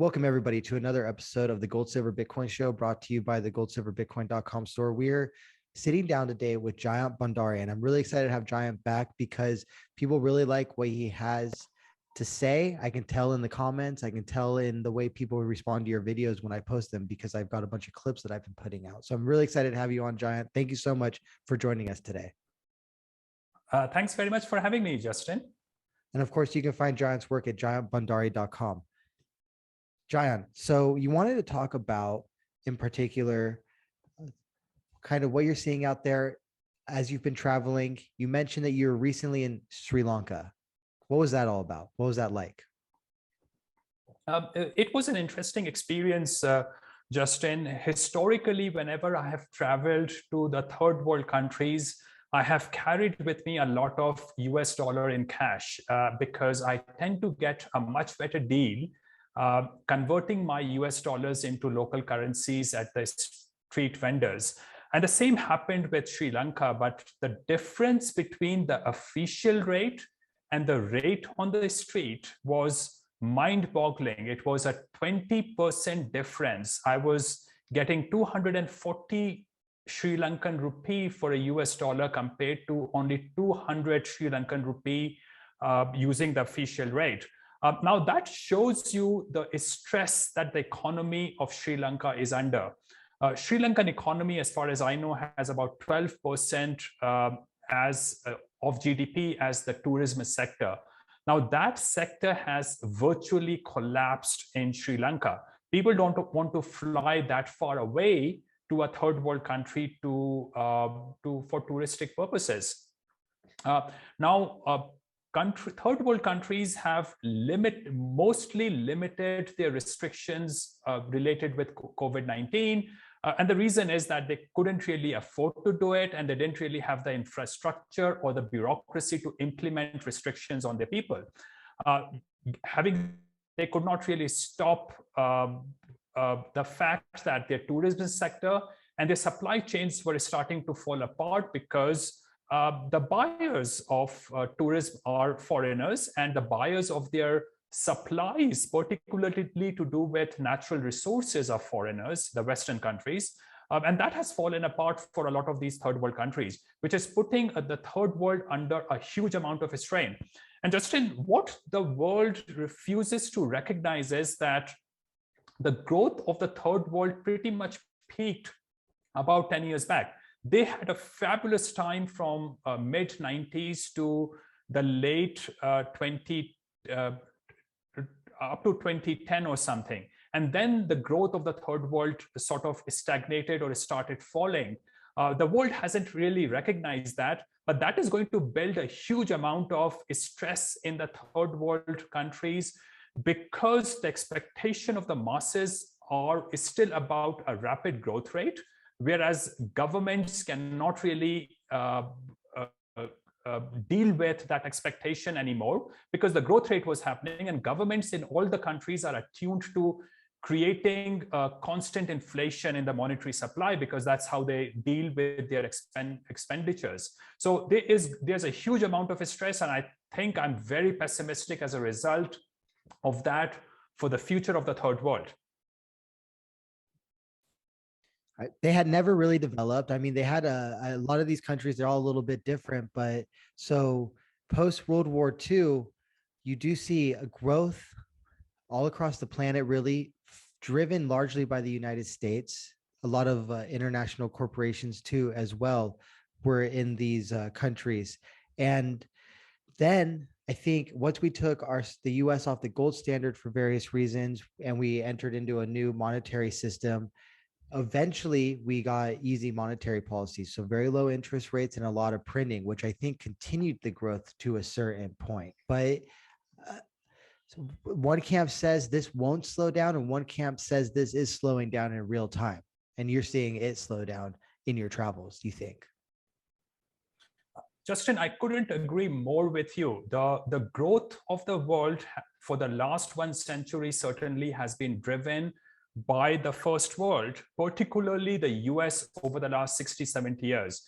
Welcome everybody to another episode of the Gold Silver Bitcoin Show, brought to you by the GoldSilverBitcoin.com store. We're sitting down today with Jayant Bhandari, and I'm really excited to have Jayant back because people really like what he has to say. I can tell in the comments, I can tell in the way people respond to your videos when I post them, because I've got a bunch of clips that I've been putting out. So I'm really excited to have you on, Jayant. Thank you so much for joining us today. Thanks very much for having me, Justin. And of course, you can find Jayant's work at GiantBhandari.com. Jayant, so you wanted to talk about, in particular, kind of what you're seeing out there as you've been traveling. You mentioned that you were recently in Sri Lanka. What was that all about? What was that like? It was an interesting experience, Justin. Historically, whenever I have traveled to the third world countries, I have carried with me a lot of US dollar in cash because I tend to get a much better deal converting my US dollars into local currencies at the street vendors. And the same happened with Sri Lanka, but the difference between the official rate and the rate on the street was mind-boggling. It was a 20% difference. I was getting 240 Sri Lankan rupee for a US dollar compared to only 200 Sri Lankan rupee using the official rate. Now that shows you the stress that the economy of Sri Lanka is under. Sri Lankan economy, as far as I know, has about 12% of GDP as the tourism sector. Now that sector has virtually collapsed in Sri Lanka. People don't want to fly that far away to a third world country for touristic purposes. Third world countries have mostly limited their restrictions related with COVID-19. And the reason is that they couldn't really afford to do it, and they didn't really have the infrastructure or the bureaucracy to implement restrictions on their people. They could not really stop the fact that their tourism sector and their supply chains were starting to fall apart because the buyers of tourism are foreigners, and the buyers of their supplies, particularly to do with natural resources, are foreigners, the Western countries. And that has fallen apart for a lot of these third world countries, which is putting the third world under a huge amount of strain. And Justin, what the world refuses to recognize is that the growth of the third world pretty much peaked about 10 years back. They had a fabulous time from mid-90s to the late up to 2010 or something. And then the growth of the third world sort of stagnated or started falling. The world hasn't really recognized that, but that is going to build a huge amount of stress in the third world countries, because the expectation of the masses is still about a rapid growth rate, whereas governments cannot really deal with that expectation anymore, because the growth rate was happening, and governments in all the countries are attuned to creating constant inflation in the monetary supply, because that's how they deal with their expenditures. So there's a huge amount of stress, and I think I'm very pessimistic as a result of that for the future of the third world. They had never really developed. I mean, they had a lot of these countries, they're all a little bit different, but so post World War II, you do see a growth all across the planet, really driven largely by the United States. A lot of international corporations too, as well, were in these countries. And then I think once we took the US off the gold standard for various reasons, and we entered into a new monetary system, eventually we got easy monetary policies, so very low interest rates and a lot of printing, which I think continued the growth to a certain point. But so one camp says this won't slow down, and one camp says this is slowing down in real time, and you're seeing it slow down in your travels, do you think? Justin, I couldn't agree more with you. The growth of the world for the last 1 century certainly has been driven by the first world, particularly the US over the last 60, 70 years.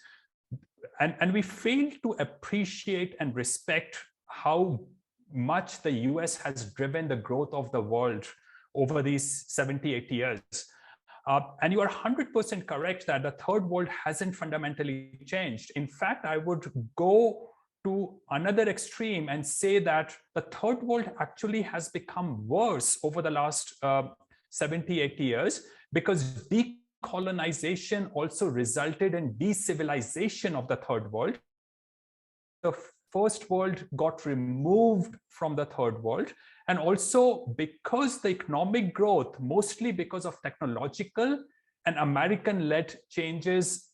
And we fail to appreciate and respect how much the US has driven the growth of the world over these 70, 80 years. And you are 100% correct that the third world hasn't fundamentally changed. In fact, I would go to another extreme and say that the third world actually has become worse over the last 70, 80 years, because decolonization also resulted in decivilization of the third world. The first world got removed from the third world. And also because the economic growth, mostly because of technological and American-led changes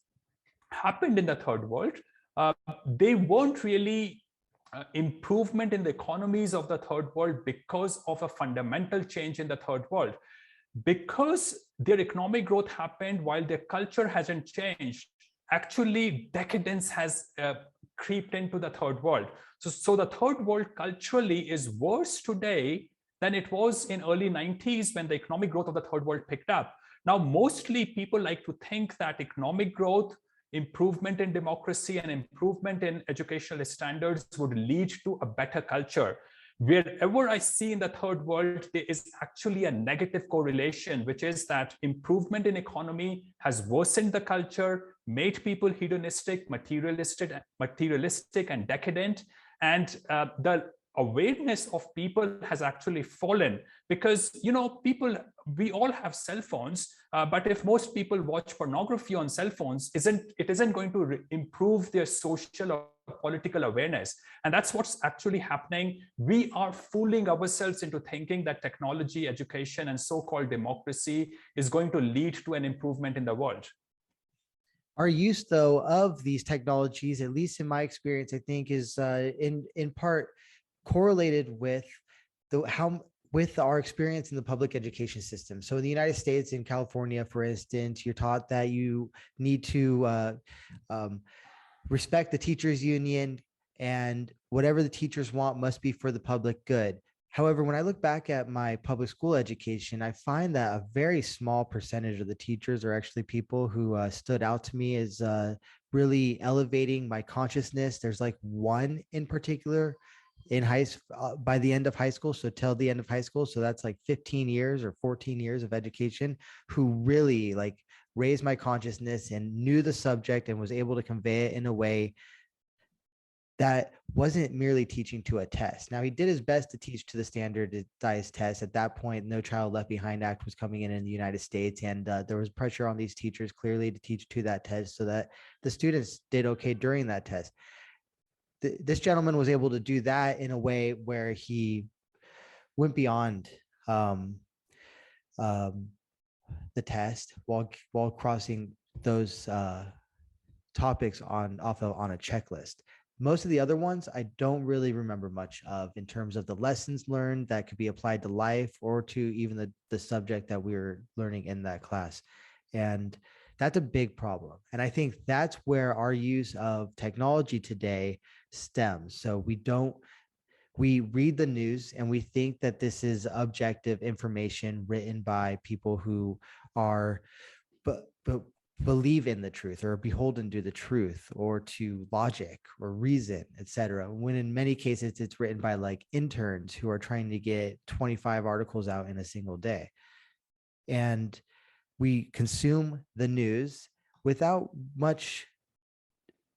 happened in the third world, they weren't really improvement in the economies of the third world because of a fundamental change in the third world. Because their economic growth happened while their culture hasn't changed, actually decadence has creeped into the third world. So the third world culturally is worse today than it was in early 90s when the economic growth of the third world picked up. Now, mostly people like to think that economic growth, improvement in democracy, and improvement in educational standards would lead to a better culture. Wherever I see in the third world, there is actually a negative correlation, which is that improvement in economy has worsened the culture, made people hedonistic, materialistic and decadent. And the awareness of people has actually fallen because, people, we all have cell phones, but if most people watch pornography on cell phones, it isn't going to improve their social or political awareness. And that's what's actually happening. We are fooling ourselves into thinking that technology, education, and so-called democracy is going to lead to an improvement in the world. Our use, though, of these technologies, at least in my experience, I think is in part correlated with with our experience in the public education system. So in the United States, in California, for instance, you're taught that you need to respect the teachers union, and whatever the teachers want must be for the public good. However, when I look back at my public school education, I find that a very small percentage of the teachers are actually people who stood out to me as really elevating my consciousness. There's like one in particular in by the end of high school, so till the end of high school, so that's like 15 years or 14 years of education, who really like raised my consciousness and knew the subject and was able to convey it in a way that wasn't merely teaching to a test. Now, he did his best to teach to the standardized test. At that point, No Child Left Behind Act was coming in the United States, and there was pressure on these teachers clearly to teach to that test so that the students did okay during that test. This gentleman was able to do that in a way where he went beyond the test while crossing those topics on a checklist. Most of the other ones I don't really remember much of in terms of the lessons learned that could be applied to life or to even the subject that we were learning in that class. And that's a big problem. And I think that's where our use of technology today stems. So we read the news and we think that this is objective information written by people who are but believe in the truth or beholden to the truth or to logic or reason, etc. When in many cases it's written by like interns who are trying to get 25 articles out in a single day. And we consume the news without much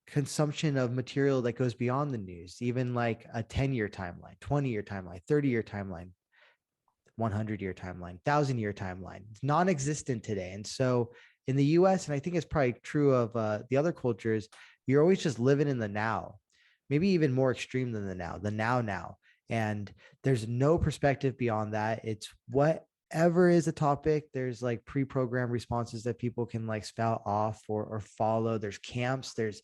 consumption of material that goes beyond the news, even like a 10-year timeline, 20-year timeline, 30-year timeline, 100-year timeline, 1,000-year timeline. It's non-existent today. And so in the US, and I think it's probably true of the other cultures, you're always just living in the now, maybe even more extreme than the now. And there's no perspective beyond that. It's whatever is a topic. There's like pre-programmed responses that people can like spout off or follow. There's camps. There's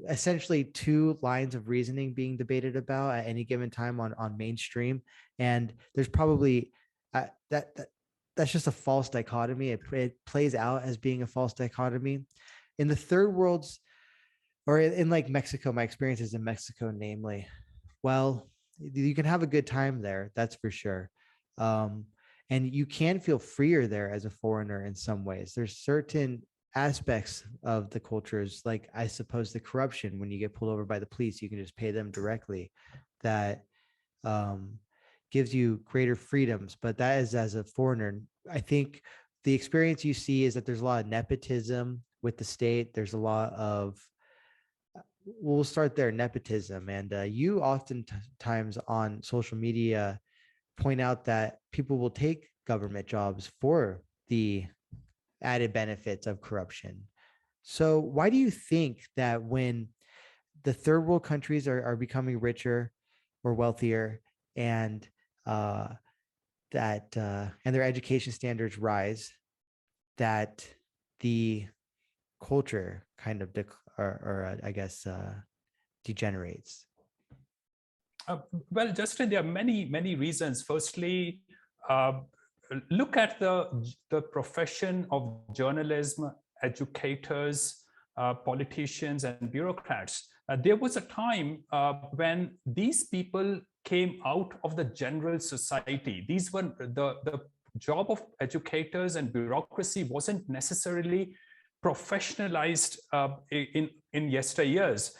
essentially two lines of reasoning being debated about at any given time on mainstream. And there's probably that's just a false dichotomy. It plays out as being a false dichotomy. In the third worlds, or in like Mexico, my experiences in Mexico, namely, well, you can have a good time there, that's for sure. And you can feel freer there as a foreigner in some ways. There's certain aspects of the cultures, like I suppose the corruption, when you get pulled over by the police, you can just pay them directly. That gives you greater freedoms, but that is as a foreigner. I think the experience you see is that there's a lot of nepotism with the state. There's a lot of, we'll start there, nepotism. And you oftentimes on social media point out that people will take government jobs for the added benefits of corruption. So why do you think that when the third world countries are becoming richer or wealthier, and and their education standards rise, that the culture kind of I guess degenerates? Well, Justin, there are many reasons. Firstly, uh, look at the profession of journalism, educators, politicians, and bureaucrats. There was a time when these people came out of the general society. These were the job of educators and bureaucracy wasn't necessarily professionalized in yesteryears.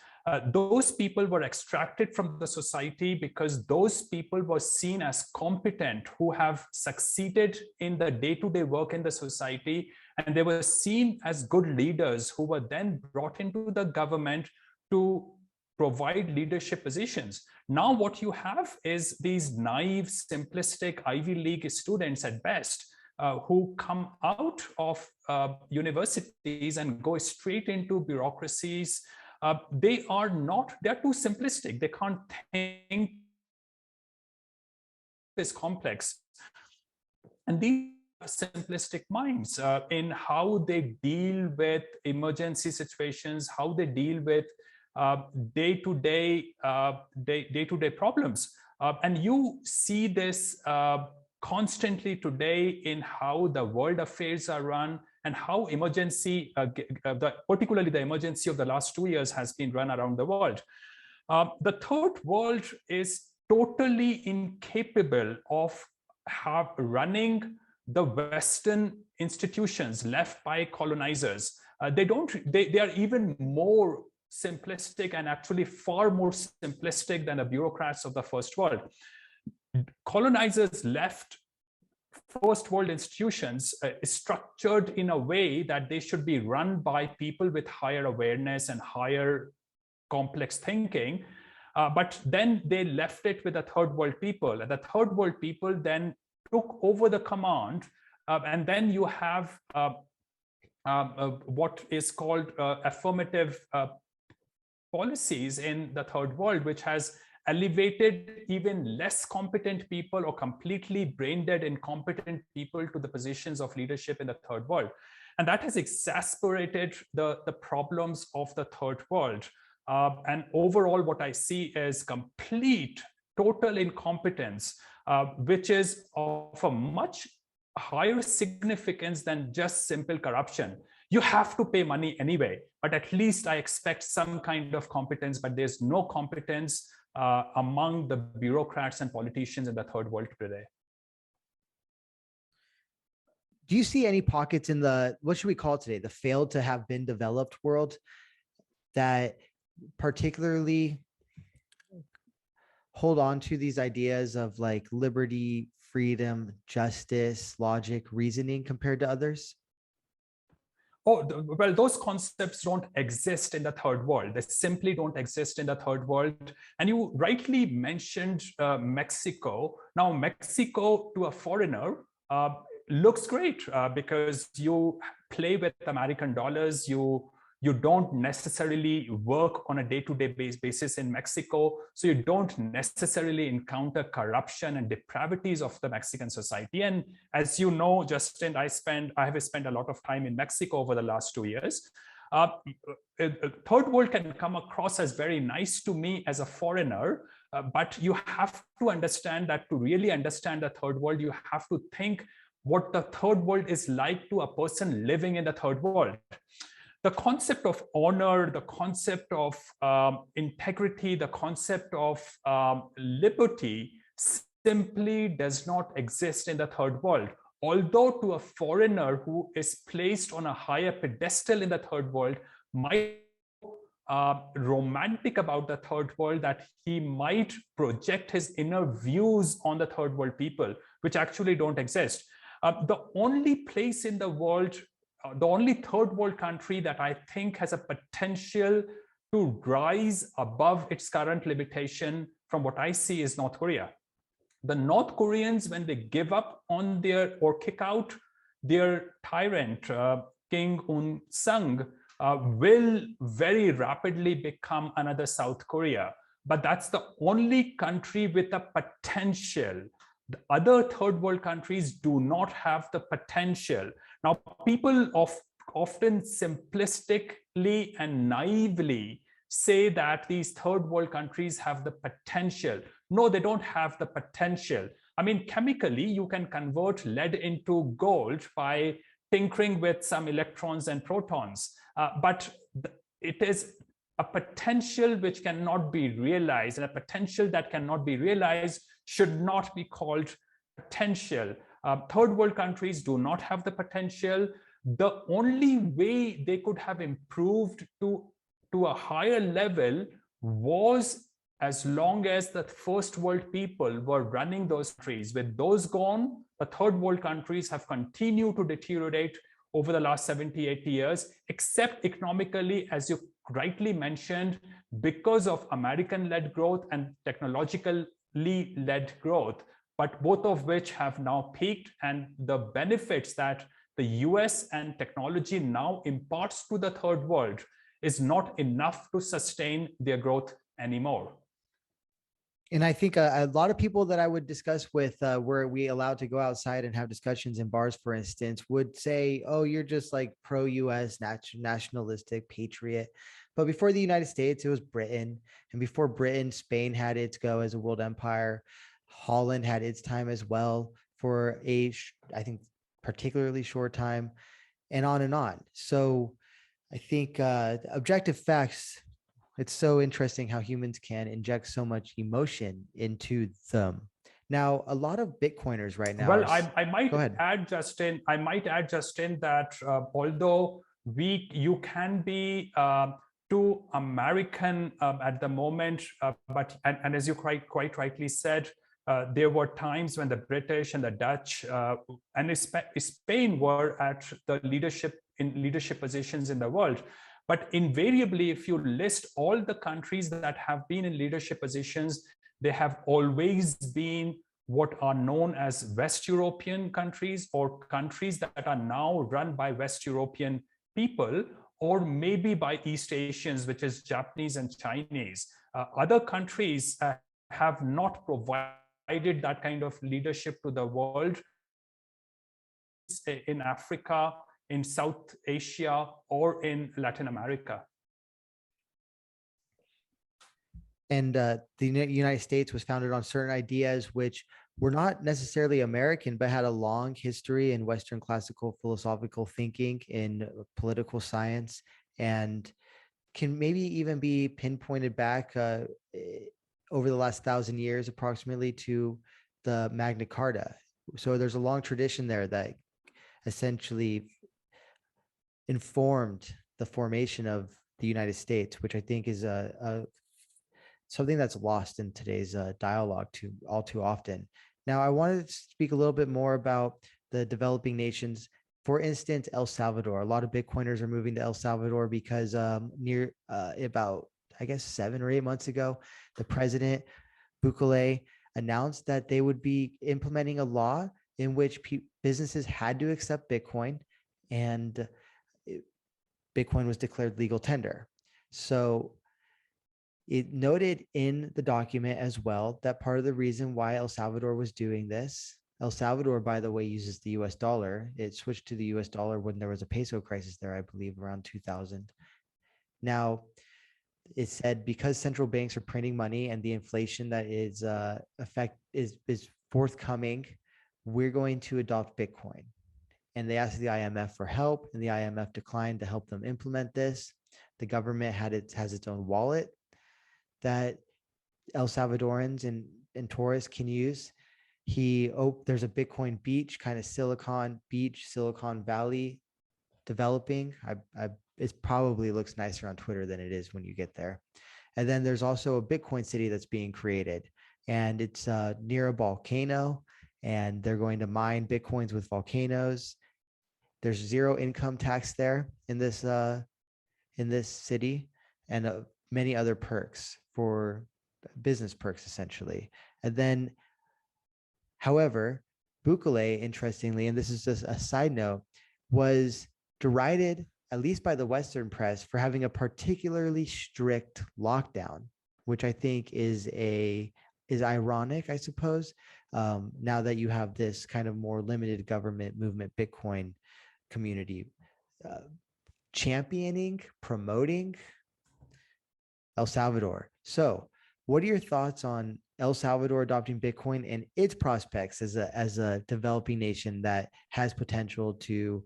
Those people were extracted from the society because those people were seen as competent, who have succeeded in the day-to-day work in the society, and they were seen as good leaders who were then brought into the government to provide leadership positions. Now what you have is these naive, simplistic Ivy League students at best, who come out of universities and go straight into bureaucracies. They're too simplistic. They can't think this complex. And these are simplistic minds in how they deal with emergency situations, how they deal with day-to-day problems. And you see this constantly today in how the world affairs are run, and how emergency, particularly the emergency of the last 2 years, has been run around the world. The third world is totally incapable of running the Western institutions left by colonizers. They are even more simplistic, and actually far more simplistic than the bureaucrats of the first world. Colonizers left first world institutions structured in a way that they should be run by people with higher awareness and higher complex thinking. But then they left it with the third world people, and the third world people then took over the command. And then you have what is called affirmative policies in the third world, which has elevated even less competent people or completely brain dead incompetent people to the positions of leadership in the third world. And that has exacerbated the problems of the third world. And overall, what I see is complete, total incompetence, which is of a much higher significance than just simple corruption. You have to pay money anyway, but at least I expect some kind of competence, but there's no competence among the bureaucrats and politicians in the third world today. Do you see any pockets in the, what should we call it today, the failed to have been developed world, that particularly hold on to these ideas of like liberty, freedom, justice, logic, reasoning compared to others? Oh, well, those concepts don't exist in the third world. They simply don't exist in the third world. And you rightly mentioned Mexico. Now, Mexico to a foreigner looks great because you play with American dollars. You don't necessarily work on a day-to-day basis in Mexico, so you don't necessarily encounter corruption and depravities of the Mexican society. And as you know, Justin, I have spent a lot of time in Mexico over the last 2 years. Third world can come across as very nice to me as a foreigner, but you have to understand that to really understand the third world, you have to think what the third world is like to a person living in the third world. The concept of honor, the concept of integrity, the concept of liberty simply does not exist in the third world. Although to a foreigner who is placed on a higher pedestal in the third world might romantic about the third world that he might project his inner views on the third world people, which actually don't exist. The only place in the world, the only third world country that I think has a potential to rise above its current limitation, from what I see, is North Korea. The North Koreans, when they give up on their or kick out their tyrant, King Un Sung, will very rapidly become another South Korea. But that's the only country with a potential. The other third world countries do not have the potential. Now, people often simplistically and naively say that these third world countries have the potential. No, they don't have the potential. I mean, chemically, you can convert lead into gold by tinkering with some electrons and protons. But it is a potential which cannot be realized, and a potential that cannot be realized should not be called potential. Third world countries do not have the potential. The only way they could have improved to a higher level was as long as the first world people were running those countries. With those gone, the third world countries have continued to deteriorate over the last 70, 80 years, except economically, as you rightly mentioned, because of American-led growth and technologically led growth, but both of which have now peaked, and the benefits that the US and technology now imparts to the third world is not enough to sustain their growth anymore. And I think a lot of people that I would discuss with, were we allowed to go outside and have discussions in bars, for instance, would say, oh, you're just like pro-US nationalistic patriot. But before the United States, it was Britain. And before Britain, Spain had its go as a world empire. Holland had its time as well for I think, particularly short time, and on and on. So I think objective facts, it's so interesting how humans can inject so much emotion into them. Now, a lot of Bitcoiners right now. Well, I might add, Justin, that although you can be too American at the moment, but and as you quite rightly said, there were times when the British and the Dutch and Spain were at the leadership positions in the world. But invariably, if you list all the countries that have been in leadership positions, they have always been what are known as West European countries, or countries that are now run by West European people, or maybe by East Asians, which is Japanese and Chinese. Other countries have not provided that kind of leadership to the world. In Africa, in South Asia, or in Latin America. And the United States was founded on certain ideas which were not necessarily American, but had a long history in Western classical philosophical thinking, in political science, and can maybe even be pinpointed back over the last 1,000 years approximately to the Magna Carta. So there's a long tradition there that essentially informed the formation of the United States, which I think is something that's lost in today's dialogue all too often. Now, I wanted to speak a little bit more about the developing nations. For instance, El Salvador. A lot of Bitcoiners are moving to El Salvador because about, I guess, 7 or 8 months ago, the president, Bukele, announced that they would be implementing a law in which businesses had to accept Bitcoin, and Bitcoin was declared legal tender. So it noted in the document as well that part of the reason why El Salvador was doing this, El Salvador, by the way, uses the US dollar. It switched to the US dollar when there was a peso crisis there, I believe, around 2000. Now, it said because central banks are printing money and the inflation that is forthcoming, we're going to adopt Bitcoin. And they asked the IMF for help, and the IMF declined to help them implement this. The government has its own wallet that El Salvadorans and tourists can use. There's a Bitcoin beach, kind of Silicon Beach, Silicon Valley developing. I it probably looks nicer on Twitter than it is when you get there. And then there's also a Bitcoin city that's being created, and it's near a volcano, and they're going to mine Bitcoins with volcanoes. There's zero income tax there in this city, and many other perks for business perks, essentially. And then, however, Bukele, interestingly, and this is just a side note, was derided, at least by the Western press, for having a particularly strict lockdown, which I think is ironic, I suppose. Now that you have this kind of more limited government movement, Bitcoin community uh, championing, promoting El Salvador. So, what are your thoughts on El Salvador adopting Bitcoin and its prospects as a developing nation that has potential to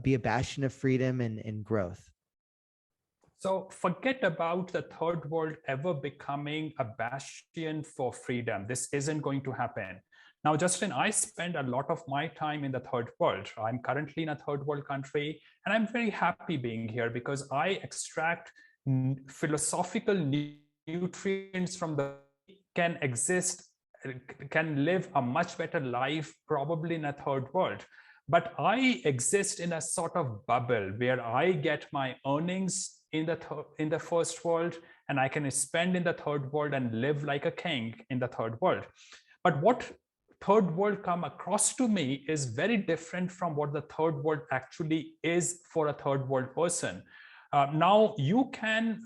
be a bastion of freedom and growth? So forget about the third world ever becoming a bastion for freedom. This isn't going to happen. Now, Justin, I spend a lot of my time in the third world. I'm currently in a third world country, and I'm very happy being here because I extract philosophical nutrients from the can exist, can live a much better life probably in a third world. But I exist in a sort of bubble where I get my earnings in the first world, and I can spend in the third world and live like a king in the third world. But what third world come across to me is very different from what the third world actually is for a third world person. Now you can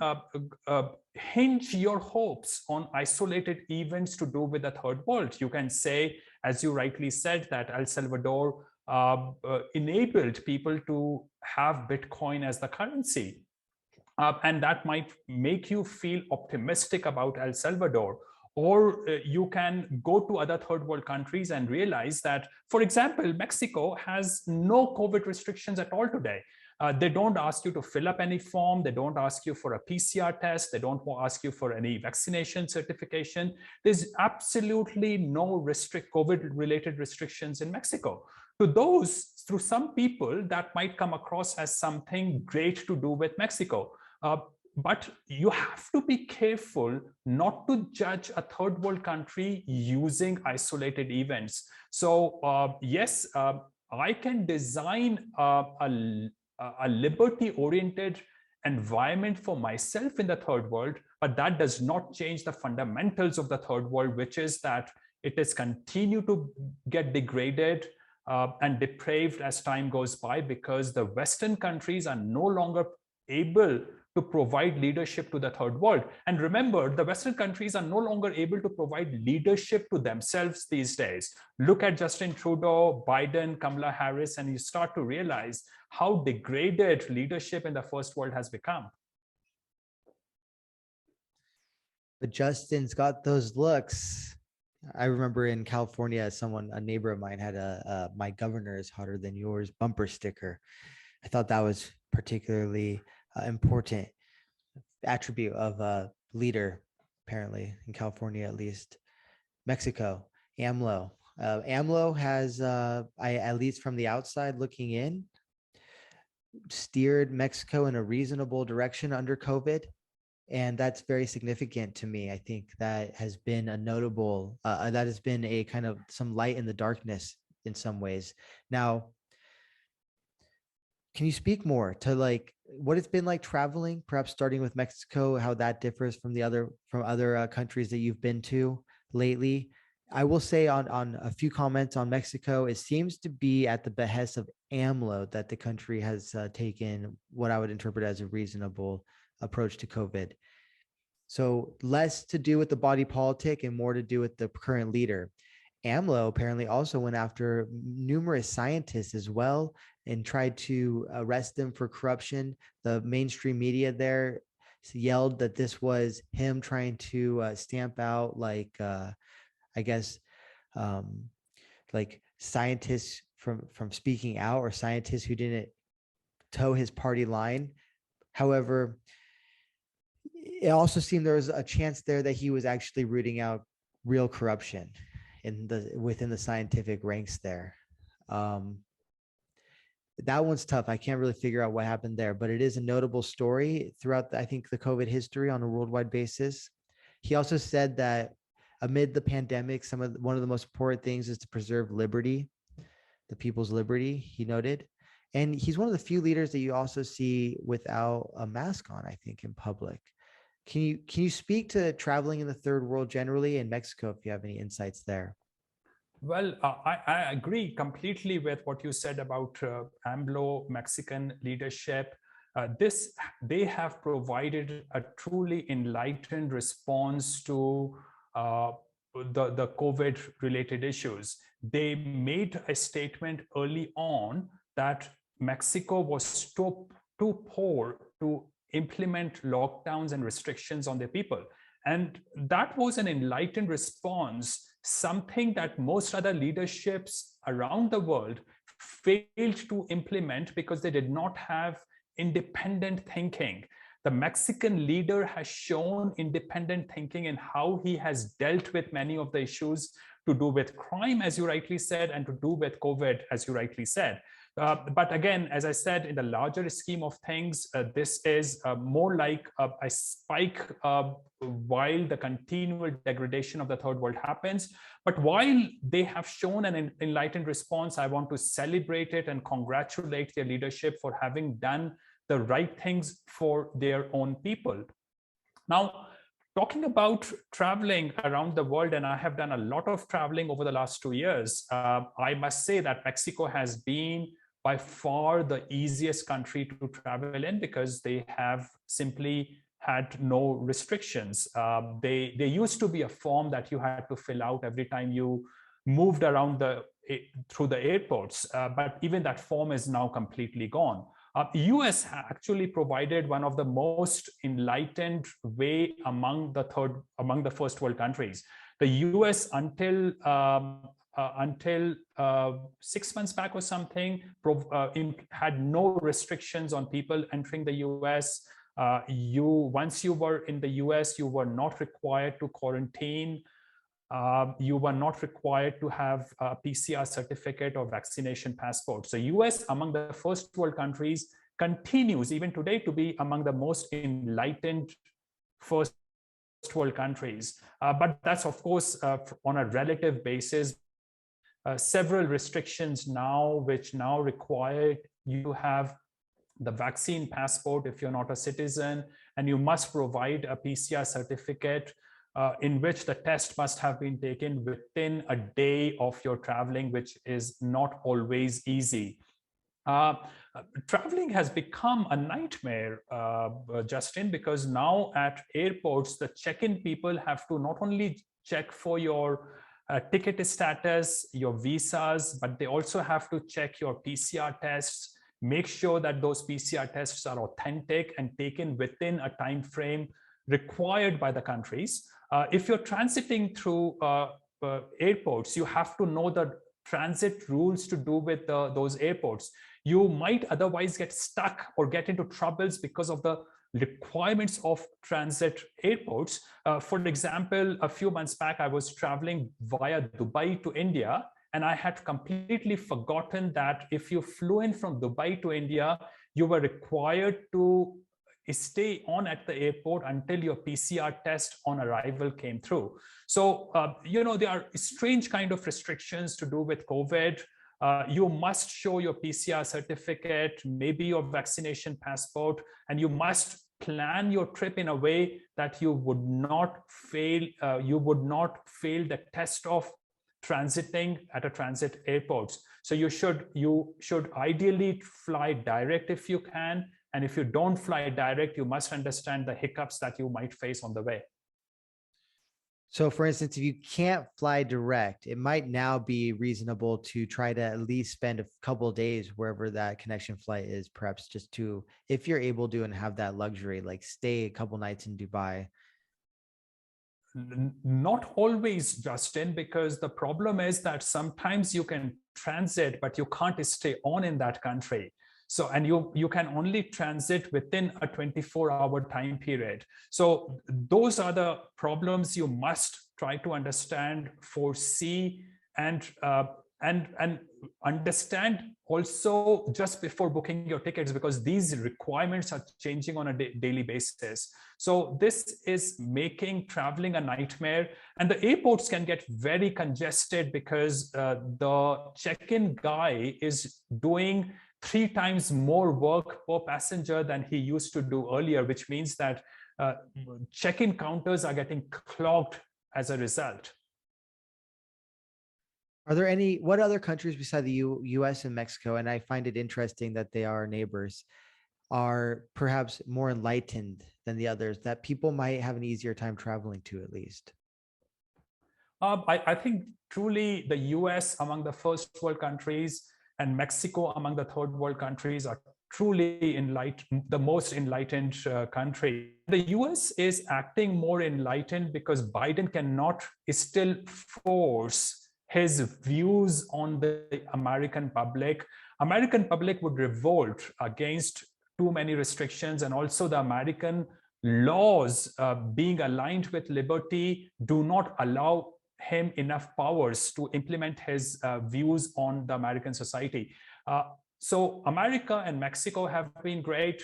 hinge your hopes on isolated events to do with the third world. You can say, as you rightly said, that El Salvador enabled people to have Bitcoin as the currency. And that might make you feel optimistic about El Salvador. Or you can go to other third world countries and realize that, for example, Mexico has no COVID restrictions at all today. They don't ask you to fill up any form. They don't ask you for a PCR test. They don't ask you for any vaccination certification. There's absolutely no COVID-related restrictions in Mexico. To some people, that might come across as something great to do with Mexico. But you have to be careful not to judge a third world country using isolated events. So yes, I can design a liberty-oriented environment for myself in the third world, but that does not change the fundamentals of the third world, which is that it is continue to get degraded and depraved as time goes by, because the Western countries are no longer able to provide leadership to the third world. And remember, the Western countries are no longer able to provide leadership to themselves these days. Look at Justin Trudeau, Biden, Kamala Harris, and you start to realize how degraded leadership in the first world has become. But Justin's got those looks. I remember in California, a neighbor of mine had a "My governor is hotter than yours" bumper sticker. I thought that was particularly important attribute of a leader, apparently in California, at least. Mexico, AMLO. AMLO has, at least from the outside looking in, steered Mexico in a reasonable direction under COVID. And that's very significant to me. I think that has been a notable, that has been a kind of some light in the darkness in some ways. Now, can you speak more to like what it's been like traveling, perhaps starting with Mexico, how that differs from other countries that you've been to lately? I will say on a few comments on Mexico, it seems to be at the behest of AMLO that the country has taken what I would interpret as a reasonable approach to COVID. So less to do with the body politic and more to do with the current leader. AMLO apparently also went after numerous scientists as well and tried to arrest them for corruption. The mainstream media there yelled that this was him trying to stamp out I guess like scientists from speaking out, or scientists who didn't toe his party line. However, it also seemed there was a chance there that he was actually rooting out real corruption within the scientific ranks there. that one's tough. I can't really figure out what happened there, but it is a notable story throughout I think the COVID history on a worldwide basis. He also said that amid the pandemic, one of the most important things is to preserve liberty, the people's liberty, he noted. And he's one of the few leaders that you also see without a mask on, I think, in public. Can you speak to traveling in the third world generally, in Mexico, if you have any insights there? Well, I agree completely with what you said about Anglo-Mexican leadership. They have provided a truly enlightened response to the COVID-related issues. They made a statement early on that Mexico was too poor to implement lockdowns and restrictions on their people. And that was an enlightened response, something that most other leaderships around the world failed to implement because they did not have independent thinking. The Mexican leader has shown independent thinking in how he has dealt with many of the issues to do with crime, as you rightly said, and to do with COVID, as you rightly said. But again, as I said, in the larger scheme of things, this is more like a spike while the continual degradation of the third world happens. But while they have shown an enlightened response, I want to celebrate it and congratulate their leadership for having done the right things for their own people. Now, talking about traveling around the world, and I have done a lot of traveling over the last 2 years, I must say that Mexico has been by far the easiest country to travel in because they have simply had no restrictions. There used to be a form that you had to fill out every time you moved around through the airports, but even that form is now completely gone. US actually provided one of the most enlightened way among the first world countries. The US until 6 months back or something had no restrictions on people entering the US. Once you were in the US, you were not required to quarantine. You were not required to have a PCR certificate or vaccination passport. So US, among the first world countries, continues even today to be among the most enlightened first world countries. But that's, of course, on a relative basis. Several restrictions now, which now require you to have the vaccine passport if you're not a citizen, and you must provide a PCR certificate in which the test must have been taken within a day of your traveling, which is not always easy. Traveling has become a nightmare, Justin, because now at airports, the check-in people have to not only check for your ticket status, your visas, but they also have to check your PCR tests, make sure that those PCR tests are authentic and taken within a time frame required by the countries. If you're transiting through airports, you have to know the transit rules to do with those airports. You might otherwise get stuck or get into troubles because of the requirements of transit airports. For example, a few months back, I was traveling via Dubai to India, and I had completely forgotten that if you flew in from Dubai to India, you were required to stay on at the airport until your PCR test on arrival came through. So, there are strange kind of restrictions to do with COVID. You must show your PCR certificate, maybe your vaccination passport, and you must plan your trip in a way that you would not fail. You would not fail the test of transiting at a transit airports. So you should ideally fly direct if you can. And if you don't fly direct, you must understand the hiccups that you might face on the way. So for instance, if you can't fly direct, it might now be reasonable to try to at least spend a couple of days wherever that connection flight is, perhaps just to, if you're able to and have that luxury, like stay a couple nights in Dubai. Not always, Justin, because the problem is that sometimes you can transit, but you can't stay on in that country. So, and you can only transit within a 24-hour time period. So those are the problems you must try to understand, foresee, and understand also just before booking your tickets, because these requirements are changing on a daily basis. So this is making traveling a nightmare, and the airports can get very congested because the check-in guy is doing 3 times more work per passenger than he used to do earlier, which means that check-in counters are getting clogged as a result. Are there any, what other countries beside the US and Mexico, and I find it interesting that they are neighbors, are perhaps more enlightened than the others that people might have an easier time traveling to, at least? I think truly the US among the first world countries and Mexico among the third world countries are truly the most enlightened country. The US is acting more enlightened because Biden cannot still force his views on the American public. American public would revolt against too many restrictions, and also the American laws being aligned with liberty do not allow him enough powers to implement his views on the American society. So America and Mexico have been great.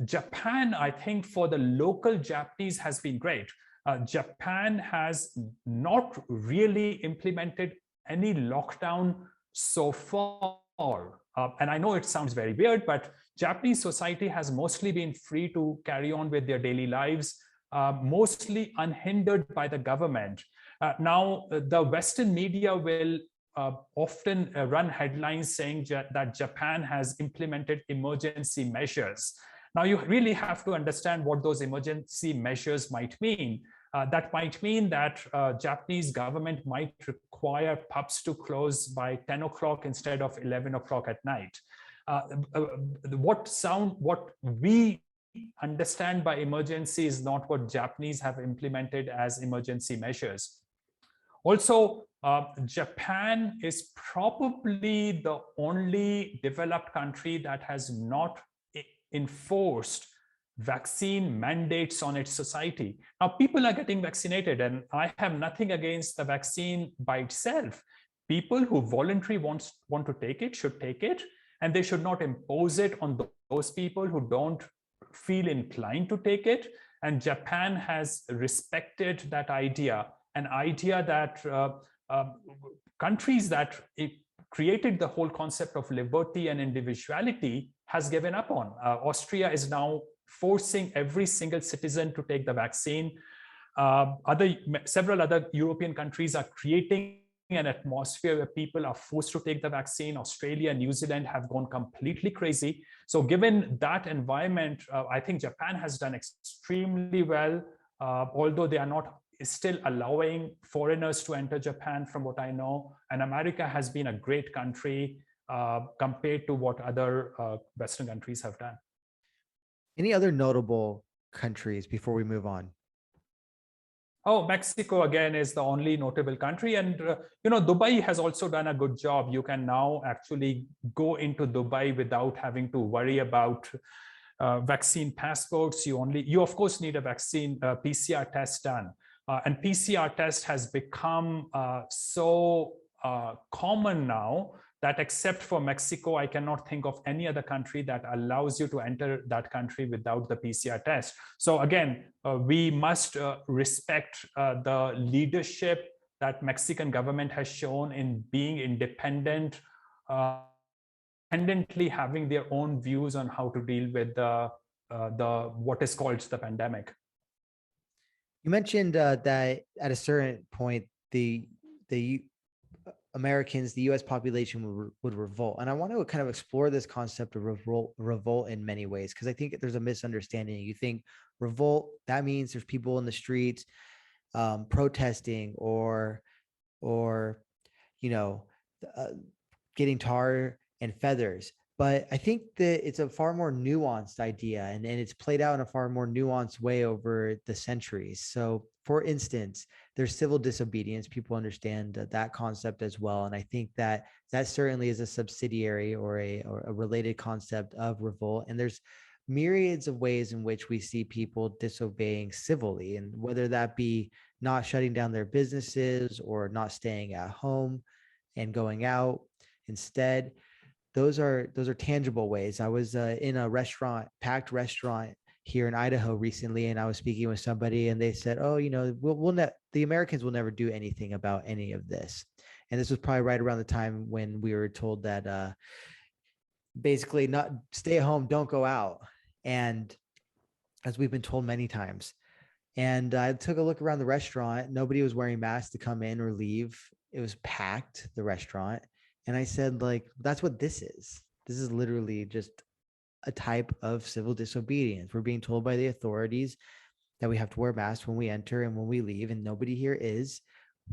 Japan, I think for the local Japanese has been great. Japan has not really implemented any lockdown so far. And I know it sounds very weird, but Japanese society has mostly been free to carry on with their daily lives, mostly unhindered by the government. Now, the Western media will often run headlines saying that Japan has implemented emergency measures. Now, you really have to understand what those emergency measures might mean. That might mean that Japanese government might require pubs to close by 10 o'clock instead of 11 o'clock at night. What we understand by emergency is not what Japanese have implemented as emergency measures. Also, Japan is probably the only developed country that has not enforced vaccine mandates on its society. Now, people are getting vaccinated, and I have nothing against the vaccine by itself. People who voluntarily want to take it should take it, and they should not impose it on those people who don't feel inclined to take it. And Japan has respected that idea, an idea that countries that created the whole concept of liberty and individuality has given up on. Austria is now forcing every single citizen to take the vaccine. Several other European countries are creating an atmosphere where people are forced to take the vaccine. Australia and New Zealand have gone completely crazy. So given that environment, I think Japan has done extremely well, although they are not still allowing foreigners to enter Japan, from what I know. And America has been a great country compared to what other Western countries have done. Any other notable countries before we move on? Oh, Mexico again is the only notable country, and Dubai has also done a good job. You can now actually go into Dubai without having to worry about vaccine passports. You of course need a vaccine PCR test done, and PCR test has become so common now that except for Mexico, I cannot think of any other country that allows you to enter that country without the PCR test. So again, we must respect the leadership that Mexican government has shown in being independent, independently having their own views on how to deal with the what is called the pandemic. You mentioned that at a certain point, the Americans, the US population would revolt. And I want to kind of explore this concept of revolt in many ways, because I think there's a misunderstanding. You think revolt, that means there's people in the streets protesting or getting tar and feathers. But I think that it's a far more nuanced idea, and it's played out in a far more nuanced way over the centuries. So for instance, there's civil disobedience. People understand that concept as well. And I think that certainly is a subsidiary or a related concept of revolt. And there's myriads of ways in which we see people disobeying civilly, and whether that be not shutting down their businesses or not staying at home and going out Instead, those are tangible ways. I was in a restaurant, packed restaurant here in Idaho recently, and I was speaking with somebody, and they said, "Oh, the Americans will never do anything about any of this." And this was probably right around the time when we were told that basically not stay at home, don't go out, and as we've been told many times. And I took a look around the restaurant. Nobody was wearing masks to come in or leave. It was packed, the restaurant. And I said, like, that's what this is. This is literally just a type of civil disobedience. We're being told by the authorities that we have to wear masks when we enter and when we leave, and nobody here is.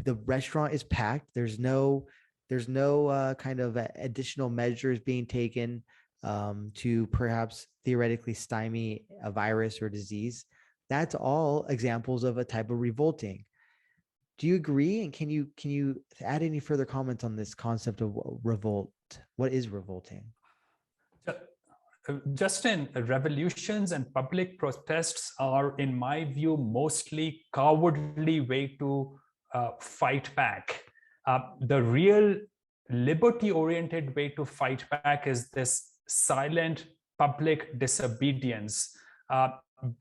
The restaurant is packed. There's no kind of additional measures being taken to perhaps theoretically stymie a virus or disease. That's all examples of a type of revolting. Do you agree? And can you add any further comments on this concept of revolt? What is revolting? Justin, revolutions and public protests are, in my view, mostly cowardly way to fight back. The real liberty-oriented way to fight back is this silent public disobedience,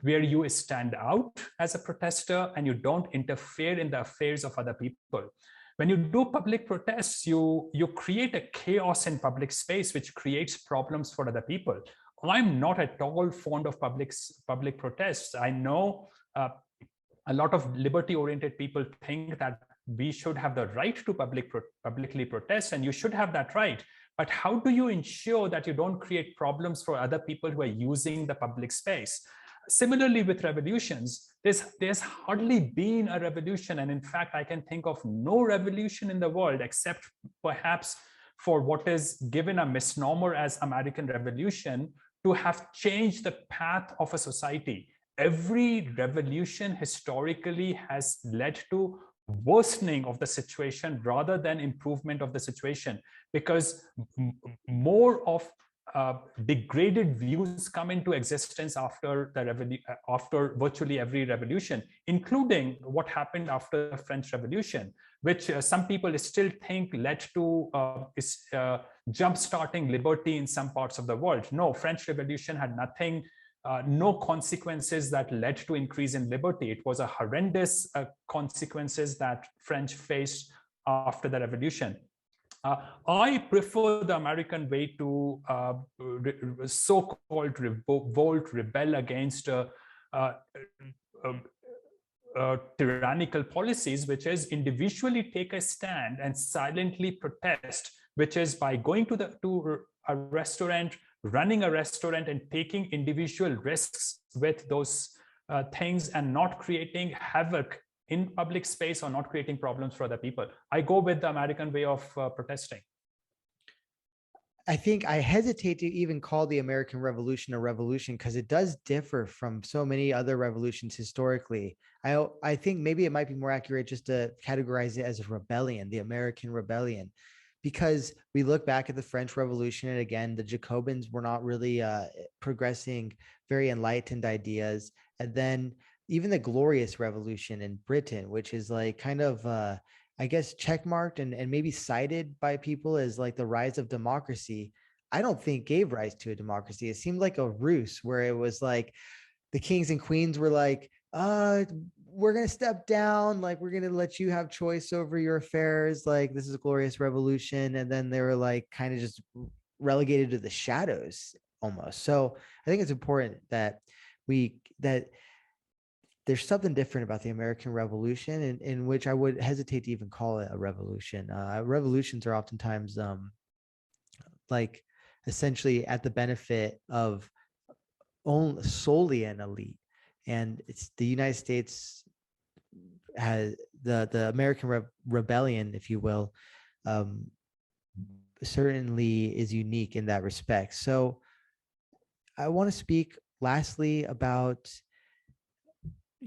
where you stand out as a protester and you don't interfere in the affairs of other people. When you do public protests, you create a chaos in public space, which creates problems for other people. I'm not at all fond of public protests. I know a lot of liberty-oriented people think that we should have the right to publicly protest, and you should have that right. But how do you ensure that you don't create problems for other people who are using the public space? Similarly, with revolutions, there's hardly been a revolution. And in fact, I can think of no revolution in the world except perhaps for what is given a misnomer as American Revolution to have changed the path of a society. Every revolution historically has led to worsening of the situation rather than improvement of the situation, because more of degraded views come into existence after after virtually every revolution, including what happened after the French Revolution, which some people still think led to jump-starting liberty in some parts of the world. No, French Revolution had nothing, no consequences that led to increase in liberty. It was a horrendous consequences that French faced after the revolution. I prefer the American way to so-called revolt, rebel against tyrannical policies, which is individually take a stand and silently protest, which is by going to a restaurant, running a restaurant and taking individual risks with those things and not creating havoc in public space or not creating problems for other people. I go with the American way of protesting. I think I hesitate to even call the American Revolution a revolution because it does differ from so many other revolutions historically. I think maybe it might be more accurate just to categorize it as a rebellion, the American Rebellion, because we look back at the French Revolution, and again, the Jacobins were not really progressing very enlightened ideas. And then even the Glorious Revolution in Britain, which is like kind of I guess checkmarked and maybe cited by people as like the rise of democracy, I don't think gave rise to a democracy. It seemed like a ruse where it was like the kings and queens were like, we're going to step down. Like, we're going to let you have choice over your affairs. Like, this is a glorious revolution. And then they were like kind of just relegated to the shadows almost. So I think it's important that there's something different about the American Revolution in which I would hesitate to even call it a revolution. Revolutions are oftentimes like essentially at the benefit of only solely an elite. And it's the United States has the American Rebellion, if you will, certainly is unique in that respect. So I want to speak lastly about,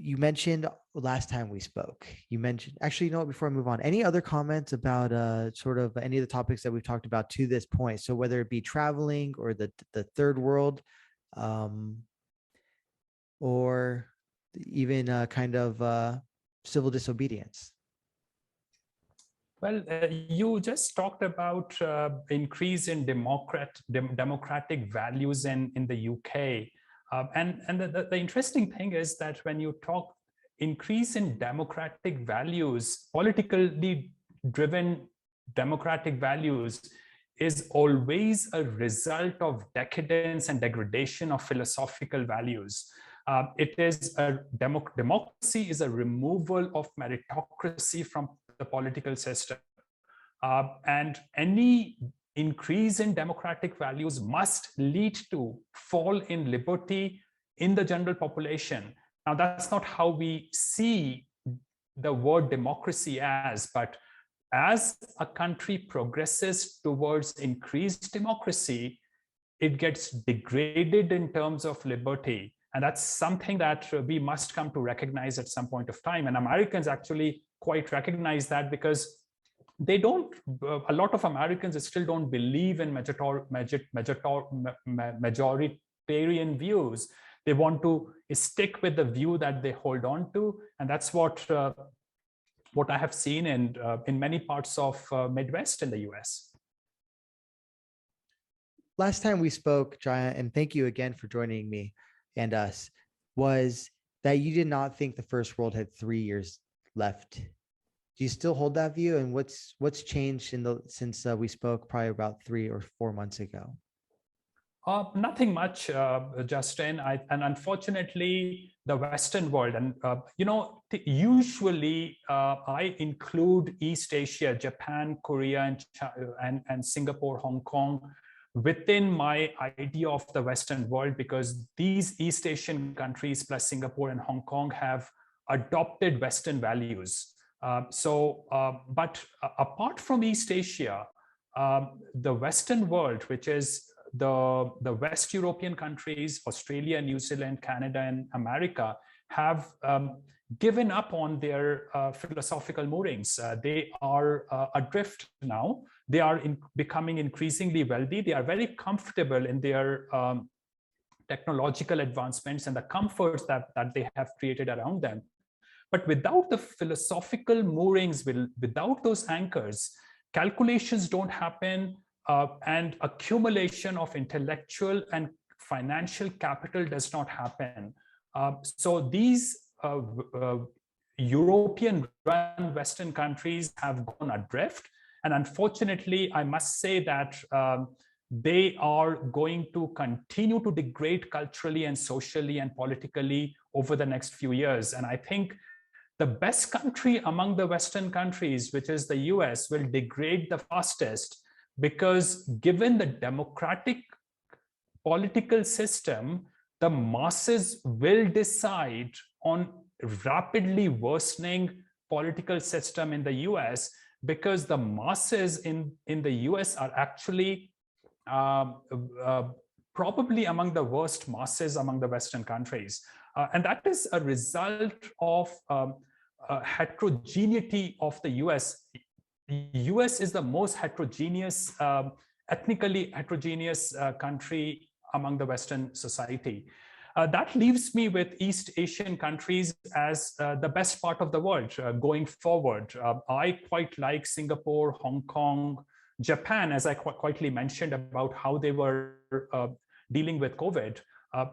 you mentioned last time we spoke, you mentioned, actually, you know what, before I move on, any other comments about sort of any of the topics that we've talked about to this point? So whether it be traveling or the third world, or even kind of civil disobedience. Well, you just talked about increase in democratic values in the UK. And the interesting thing is that when you talk increase in democratic values, politically driven democratic values is always a result of decadence and degradation of philosophical values. It is a democracy is a removal of meritocracy from the political system. And any increase in democratic values must lead to fall in liberty in the general population. Now, that's not how we see the word democracy as, but as a country progresses towards increased democracy, it gets degraded in terms of liberty. And that's something that we must come to recognize at some point of time. And Americans actually quite recognize that, because they don't, a lot of Americans still don't believe in majoritarian views. They want to stick with the view that they hold on to. And that's what I have seen in many parts of Midwest in the US. Last time we spoke, Jayant, and thank you again for joining me and us, was that you did not think the first world had 3 years left. Do you still hold that view? And what's changed since we spoke probably about 3 or 4 months ago? Nothing much, Justin. And unfortunately, the Western world, and usually I include East Asia, Japan, Korea, and Singapore, Hong Kong within my idea of the Western world, because these East Asian countries plus Singapore and Hong Kong have adopted Western values. But apart from East Asia, the Western world, which is the West European countries, Australia, New Zealand, Canada, and America, have given up on their philosophical moorings. They are adrift now. They are becoming increasingly wealthy. They are very comfortable in their technological advancements and the comforts that they have created around them. But without the philosophical moorings, without those anchors, calculations don't happen, and accumulation of intellectual and financial capital does not happen. So these European-run Western countries have gone adrift. And unfortunately, I must say that they are going to continue to degrade culturally and socially and politically over the next few years. And I think the best country among the Western countries, which is the US, will degrade the fastest, because given the democratic political system, the masses will decide on rapidly worsening political system in the US, because the masses in the US are actually probably among the worst masses among the Western countries. And that is a result of heterogeneity of the US. The US is the most heterogeneous, ethnically heterogeneous country among the Western society. That leaves me with East Asian countries as the best part of the world going forward. I quite like Singapore, Hong Kong, Japan, as I quietly mentioned about how they were dealing with COVID,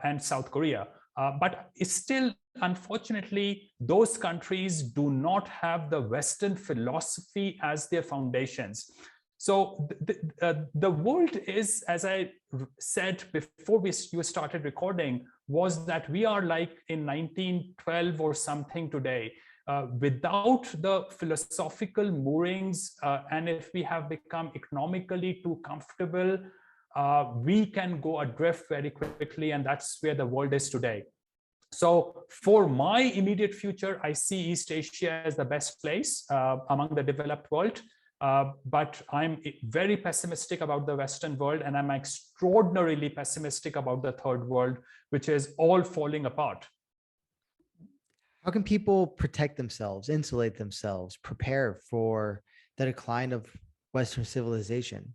and South Korea. But still, unfortunately, those countries do not have the Western philosophy as their foundations. So the world is, as I said before you started recording, was that we are like in 1912 or something today. Without the philosophical moorings, and if we have become economically too comfortable, we can go adrift very quickly, and that's where the world is today. So for my immediate future, I see East Asia as the best place among the developed world. But I'm very pessimistic about the Western world, and I'm extraordinarily pessimistic about the third world, which is all falling apart. How can people protect themselves, insulate themselves, prepare for the decline of Western civilization?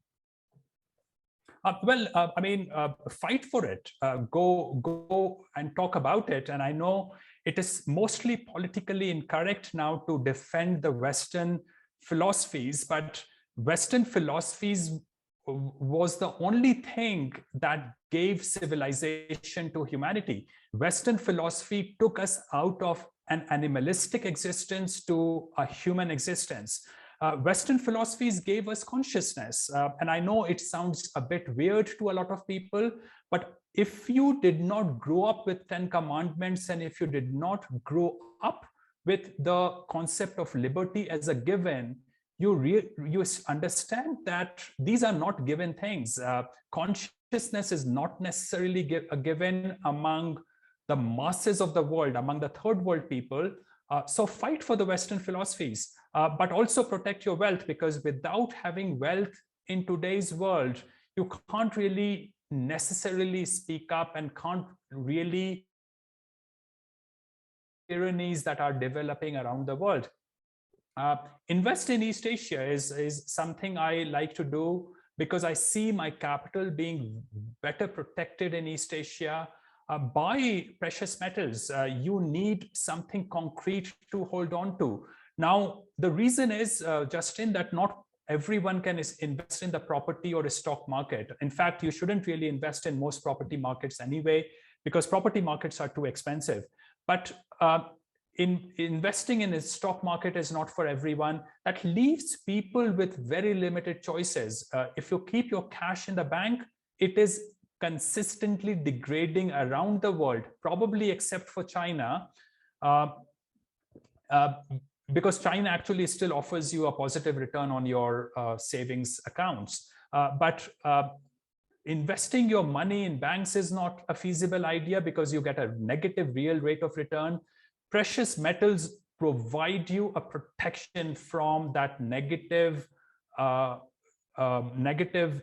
Fight for it. Go and talk about it. And I know it is mostly politically incorrect now to defend the Western philosophies, but Western philosophies was the only thing that gave civilization to humanity. Western philosophy took us out of an animalistic existence to a human existence. Western philosophies gave us consciousness. And I know it sounds a bit weird to a lot of people, but if you did not grow up with 10 commandments, and if you did not grow up with the concept of liberty as a given, you understand that these are not given things. Consciousness is not necessarily a given among the masses of the world, among the third world people. So fight for the Western philosophies, but also protect your wealth, because without having wealth in today's world, you can't really necessarily speak up and can't really tyrannies that are developing around the world. Invest in East Asia is something I like to do, because I see my capital being better protected in East Asia. Buy precious metals. You need something concrete to hold on to. Now, the reason is, Justin, that not everyone can invest in the property or the stock market. In fact, you shouldn't really invest in most property markets anyway, because property markets are too expensive. But in investing in the stock market is not for everyone. That leaves people with very limited choices. If you keep your cash in the bank, it is consistently degrading around the world, probably except for China, because China actually still offers you a positive return on your savings accounts. But investing your money in banks is not a feasible idea, because you get a negative real rate of return. Precious metals provide you a protection from that negative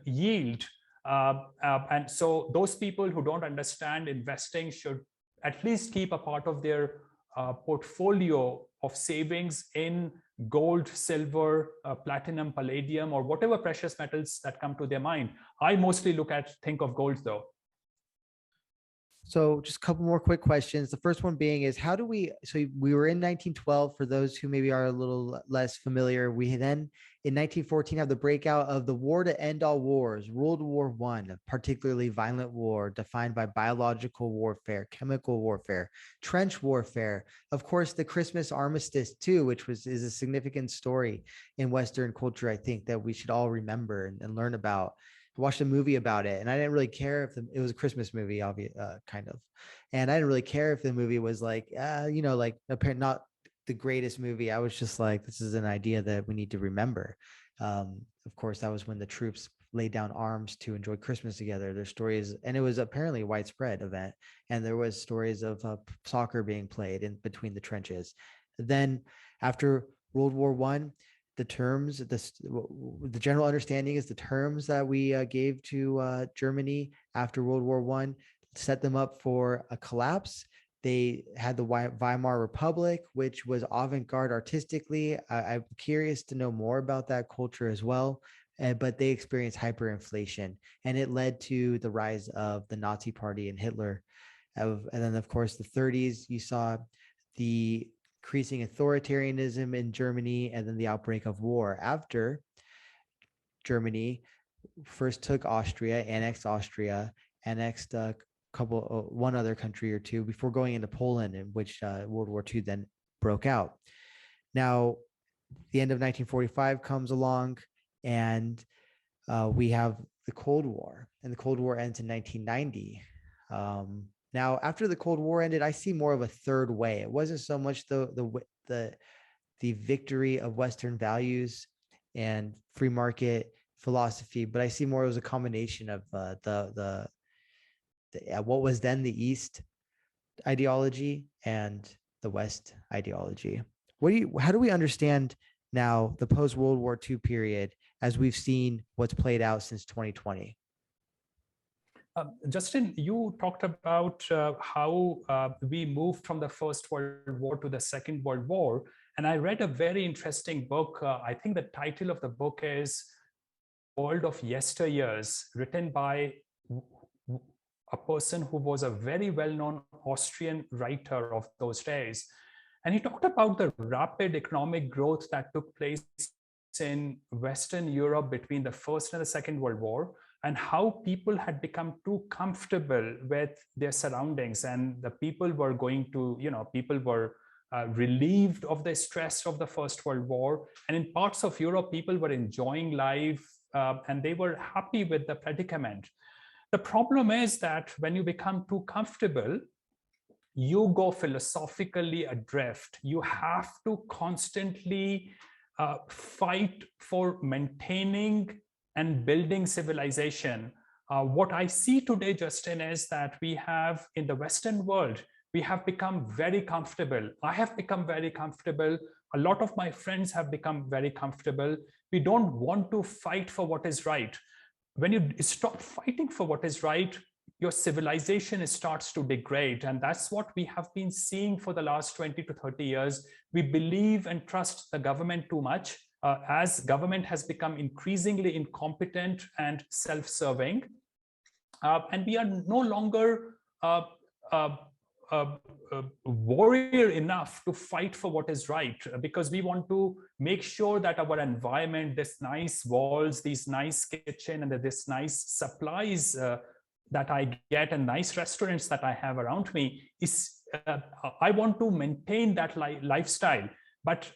yield. And so those people who don't understand investing should at least keep a part of their portfolio of savings in gold, silver, platinum, palladium, or whatever precious metals that come to their mind. I mostly think of gold though. So just a couple more quick questions. The first one being is, how do we, so we were in 1912, for those who maybe are a little less familiar. We then in 1914 have the breakout of the war to end all wars, World War I, a particularly violent war defined by biological warfare, chemical warfare, trench warfare. Of course, the Christmas armistice too, which is a significant story in Western culture, I think, that we should all remember and learn about. I watched a movie about it, and I didn't really care if it was a Christmas movie, kind of, and I didn't really care if the movie was like, like apparently not the greatest movie. I was just like, this is an idea that we need to remember. Of course, that was when the troops laid down arms to enjoy Christmas together. There's stories, and it was apparently a widespread event, and there was stories of soccer being played in between the trenches. Then after World War I, the terms, the general understanding is the terms that we gave to Germany after World War I set them up for a collapse. They had the Weimar Republic, which was avant-garde artistically. I'm curious to know more about that culture as well. But they experienced hyperinflation, and it led to the rise of the Nazi Party and Hitler. And then, of course, the 30s, you saw the increasing authoritarianism in Germany, and then the outbreak of war after Germany first took Austria, annexed one other country or two before going into Poland, in which World War II then broke out. Now, the end of 1945 comes along, and we have the Cold War, and the Cold War ends in 1990. Now, after the Cold War ended, I see more of a third way. It wasn't so much the victory of Western values and free market philosophy, but I see more as a combination of what was then the East ideology and the West ideology. How do we understand now the post-World War II period as we've seen what's played out since 2020? Justin, you talked about how we moved from the First World War to the Second World War. And I read a very interesting book. I think the title of the book is World of Yesteryears, written by a person who was a very well-known Austrian writer of those days. And he talked about the rapid economic growth that took place in Western Europe between the First and the Second World War, and how people had become too comfortable with their surroundings, and the people were going to, people were relieved of the stress of the First World War. And in parts of Europe, people were enjoying life and they were happy with the predicament. The problem is that when you become too comfortable, you go philosophically adrift. You have to constantly fight for maintaining and building civilization. What I see today, Justin, is that we have in the Western world, we have become very comfortable. I have become very comfortable. A lot of my friends have become very comfortable. We don't want to fight for what is right. When you stop fighting for what is right, your civilization starts to degrade. And that's what we have been seeing for the last 20 to 30 years. We believe and trust the government too much. As government has become increasingly incompetent and self-serving. And we are no longer warrior enough to fight for what is right, because we want to make sure that our environment, this nice walls, these nice kitchen, and this nice supplies that I get and nice restaurants that I have around me is, I want to maintain that lifestyle. But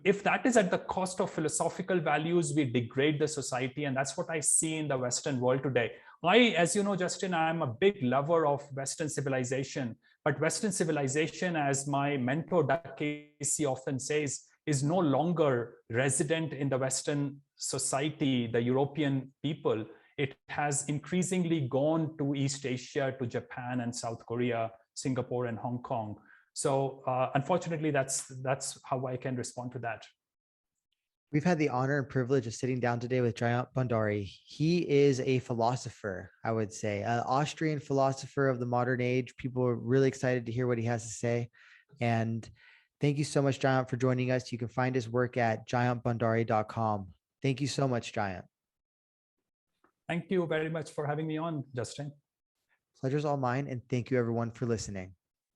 if that is at the cost of philosophical values, we degrade the society. And that's what I see in the Western world today. As you know, Justin, I'm a big lover of Western civilization, but Western civilization, as my mentor, Doug Casey, often says, is no longer resident in the Western society, the European people. It has increasingly gone to East Asia, to Japan and South Korea, Singapore and Hong Kong. So unfortunately, that's how I can respond to that. We've had the honor and privilege of sitting down today with Jayant Bhandari. He is a philosopher, I would say, an Austrian philosopher of the modern age. People are really excited to hear what he has to say. And thank you so much, Jayant, for joining us. You can find his work at jayantbhandari.com. Thank you so much, Jayant. Thank you very much for having me on, Justin. Pleasure's all mine, and thank you everyone for listening.